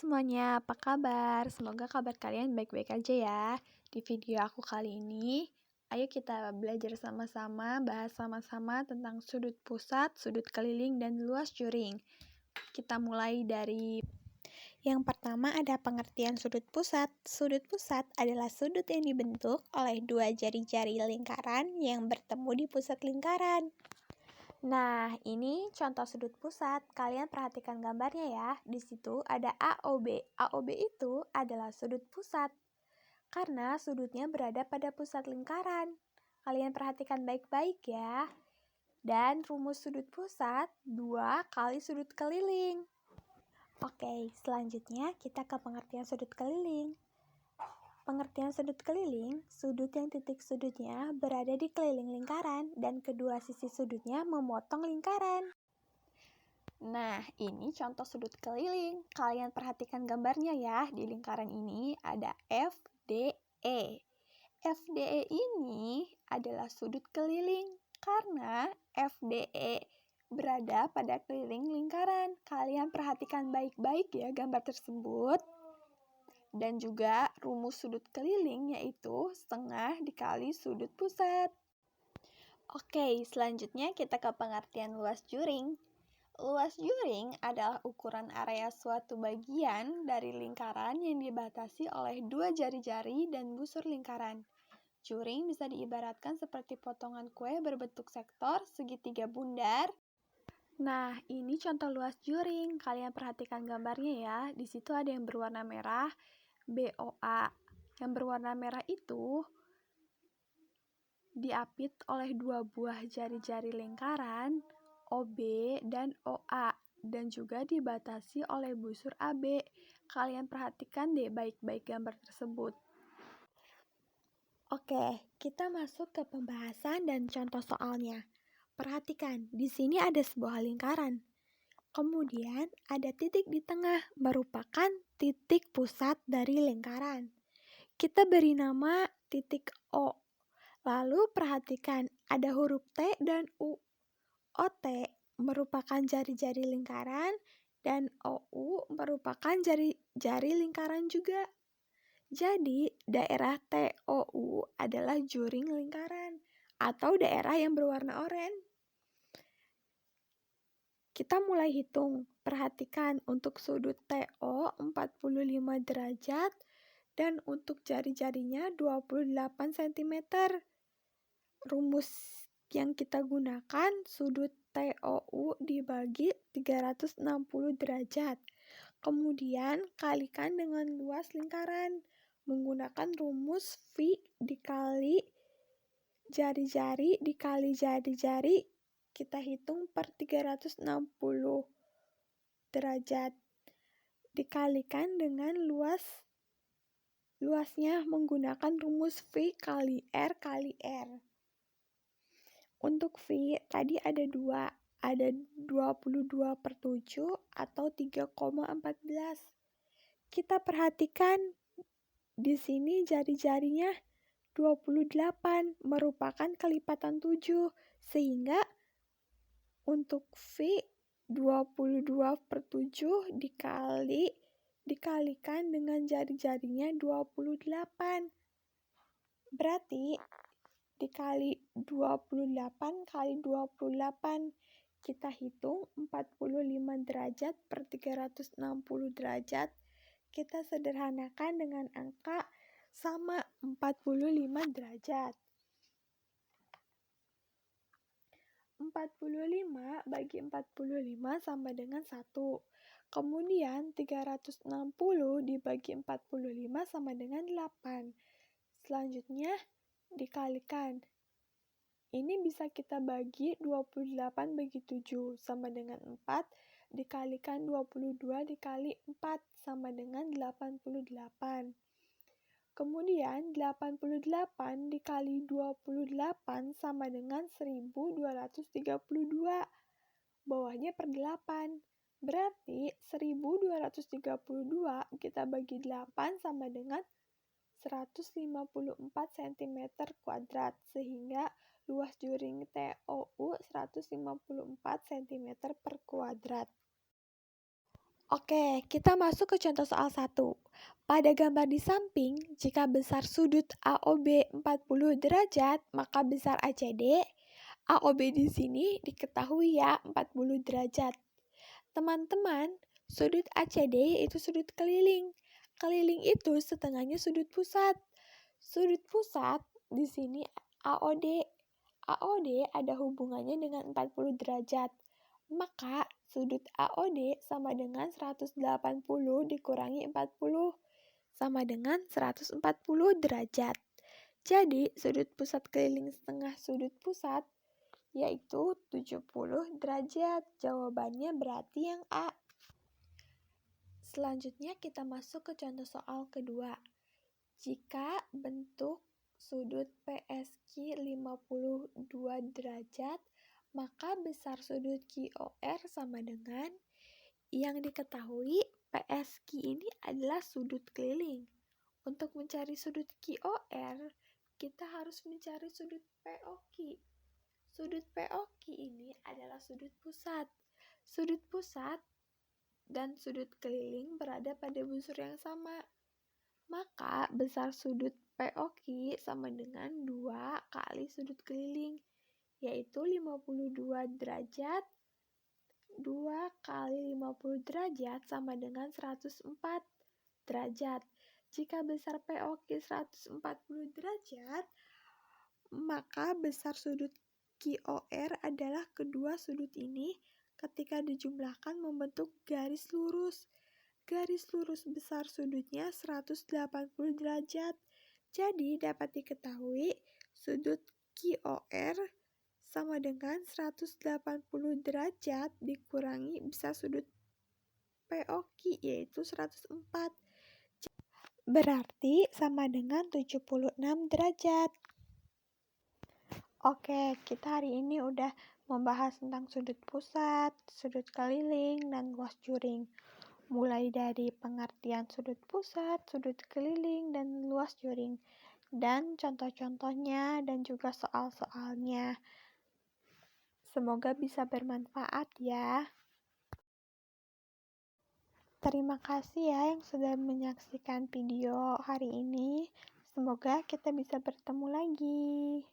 semuanya, apa kabar? Semoga kabar kalian baik-baik aja ya. Di video aku kali ini, ayo kita belajar sama-sama, bahas sama-sama tentang sudut pusat, sudut keliling, dan luas juring. Kita mulai dari yang pertama ada pengertian sudut pusat. Sudut pusat adalah sudut yang dibentuk oleh dua jari-jari lingkaran yang bertemu di pusat lingkaran. Nah, ini contoh sudut pusat. Kalian perhatikan gambarnya ya. Di situ ada AOB. AOB itu adalah sudut pusat karena sudutnya berada pada pusat lingkaran. Kalian perhatikan baik-baik ya. Dan rumus sudut pusat 2 kali sudut keliling. Oke, selanjutnya kita ke pengertian sudut keliling. Pengertian sudut keliling, sudut yang titik sudutnya berada di keliling lingkaran dan kedua sisi sudutnya memotong lingkaran. Nah, ini contoh sudut keliling. Kalian perhatikan gambarnya ya. Di lingkaran ini ada FDE. FDE ini adalah sudut keliling karena FDE berada pada keliling lingkaran. Kalian perhatikan baik-baik ya gambar tersebut. Dan juga rumus sudut keliling yaitu setengah dikali sudut pusat. Oke, selanjutnya kita ke pengertian luas juring. Luas juring adalah ukuran area suatu bagian dari lingkaran yang dibatasi oleh dua jari-jari dan busur lingkaran. Juring bisa diibaratkan seperti potongan kue berbentuk sektor segitiga bundar. Nah, ini contoh luas juring. Kalian perhatikan gambarnya ya. Di situ ada yang berwarna merah, BOA. Yang berwarna merah itu diapit oleh dua buah jari-jari lingkaran, OB dan OA, dan juga dibatasi oleh busur AB. Kalian perhatikan deh baik-baik gambar tersebut. Oke, kita masuk ke pembahasan dan contoh soalnya. Perhatikan, di sini ada sebuah lingkaran. Kemudian ada titik di tengah, merupakan titik pusat dari lingkaran. Kita beri nama titik O. Lalu perhatikan, ada huruf T dan U. OT merupakan jari-jari lingkaran dan OU merupakan jari-jari lingkaran juga. Jadi, daerah TOU adalah juring lingkaran atau daerah yang berwarna oranye. Kita mulai hitung. Perhatikan untuk sudut TO 45 derajat dan untuk jari-jarinya 28 cm. Rumus yang kita gunakan sudut TOU dibagi 360 derajat. Kemudian kalikan dengan luas lingkaran menggunakan rumus V dikali jari-jari dikali jari-jari. Kita hitung per 360 derajat dikalikan dengan luasnya menggunakan rumus V kali R kali R. Untuk V tadi ada 2, ada 22/7 atau 3,14. Kita perhatikan di sini jari-jarinya 28 merupakan kelipatan 7 sehingga untuk V 22/7 dikalikan dengan jari-jarinya 28. Berarti dikali 28 kali 28 kita hitung 45 derajat per 360 derajat. Kita sederhanakan dengan angka sama 45 derajat. 45 bagi 45 sama dengan 1. Kemudian 360 dibagi 45 sama dengan 8. Selanjutnya dikalikan. Ini bisa kita bagi 28 bagi 7 sama dengan 4. Dikalikan 22 dikali 4 sama dengan 88. Kemudian 88 dikali 28 sama dengan 1232. Bawahnya per 8. Berarti 1232 kita bagi 8 sama dengan 154 cm kuadrat. Sehingga luas juring TOU 154 cm per kuadrat. Oke, kita masuk ke contoh soal 1. Pada gambar di samping, jika besar sudut AOB 40 derajat, maka besar ACD. AOB di sini diketahui ya 40 derajat. Teman-teman, sudut ACD itu sudut keliling. Keliling itu setengahnya sudut pusat. Sudut pusat di sini AOD. AOD ada hubungannya dengan 40 derajat. Maka sudut AOD sama dengan 180 dikurangi 40 sama dengan 140 derajat. Jadi sudut pusat keliling setengah sudut pusat yaitu 70 derajat. Jawabannya berarti yang A. Selanjutnya kita masuk ke contoh soal kedua. Jika bentuk sudut PSQ 52 derajat, maka besar sudut QOR sama dengan yang diketahui PSQ ini adalah sudut keliling. Untuk mencari sudut QOR, kita harus mencari sudut POQ. Sudut POQ ini adalah sudut pusat. Sudut pusat dan sudut keliling berada pada busur yang sama. Maka besar sudut POQ sama dengan 2 kali sudut keliling, yaitu 52 derajat. 2 kali 50 derajat sama dengan 104 derajat. Jika besar POQ 140 derajat, maka besar sudut QOR adalah kedua sudut ini ketika dijumlahkan membentuk garis lurus. Garis lurus besar sudutnya 180 derajat. Jadi dapat diketahui sudut QOR sama dengan 180 derajat dikurangi besar sudut POQ yaitu 104. Berarti sama dengan 76 derajat. Oke, kita hari ini udah membahas tentang sudut pusat, sudut keliling, dan luas juring. Mulai dari pengertian sudut pusat, sudut keliling, dan luas juring. Dan contoh-contohnya dan juga soal-soalnya. Semoga bisa bermanfaat ya. Terima kasih ya yang sudah menyaksikan video hari ini. Semoga kita bisa bertemu lagi.